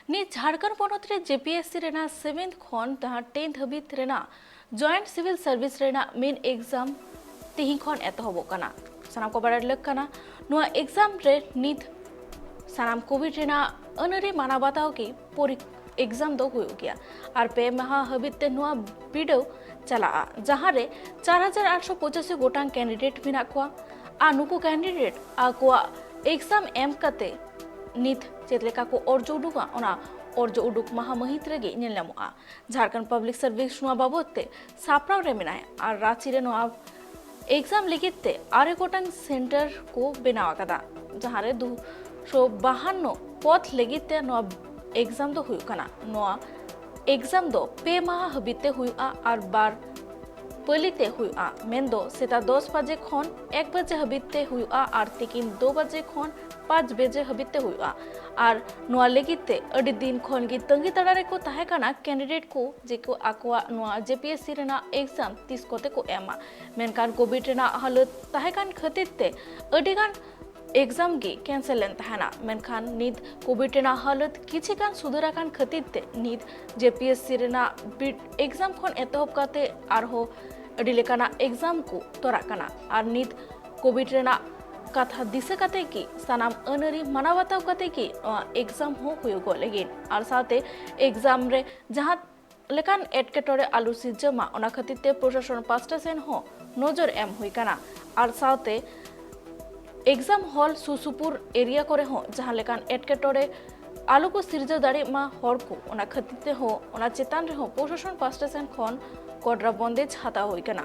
नी झारखंड पनत रे JPSC Raina 7th खन तहा 10th हबित रेना जॉइंट सिविल सर्विस रेना मेन एग्जाम तिहि खन एतहबो कना सनाम को बाडा लक कना नुआ एग्जाम रे नित सनाम कोविड रेना अनरे मानाबाताओ की पोरी एग्जाम दो हुयो गया और पे माह हबित ते नुआ बिडो चला जहां रे 4885 गोटांग कैंडिडेट बिना कोआ आ नुको कैंडिडेट आ कोआ एग्जाम एम कते नित चेतलेका को अर्ज उडुगा ओना अर्ज उडुक माहा महित रेगे नेलमोआ झारखंड पब्लिक सर्विस नुआ बाबते सापराव रे मिनाय और रांची रे नुआ एग्जाम लिगित ते आरे गोटांग सेंटर को बनावा कदा जहां रे 252 पद लगित ते नुआ एग्जाम दो हुयो कना नुआ एग्जाम दो पे माहा हबिते हुआ और बार पलिते हुआ मेन दो सेता 10 बजे खन 1 बजे हबिते हुआ और तिकिन 2 बजे खन 5 बजे हबिते हुआ और नुआ लेगिते अडी दिन खन की तंगी तड़ारे को ताहे कना कैंडिडेट को जेको आकुआ नुआ जेपीएससी रेना एग्जाम 30 कोते को एमा मेनकान कोविड रेना हालत ताहे कान खतिते अडी गान एग्जाम की कैंसिल लेन तहना मेनखान नित कोविड रेना हालत किछि गान सुधरा कान खतिते नित जेपीएससी रेना बिट एग्जाम खन एतहब काते आर हो अडी लेकाना एग्जाम को तोरा कना और नित कोविड रेना कथा दिसे कते की सनाम अनरी मानावताव कते की एग्जाम हो हुयो लेगिन और साथे एग्जाम रे जहां लेकान एटकेटोरे आलू सिजमा ओना खतिते प्रशासन पास्टा सेन हो नजर एम हुई कना और साथे एग्जाम हॉल सुसुपुर एरिया करे हो जहां लेकान एटकेटोरे आलू को सिरजा दाड़ी मा हर को ओना खतिते हो ओना चेतान रे हो प्रशासन पास्टा सेन खन कोड्रा बंदेज हाता हुई कना।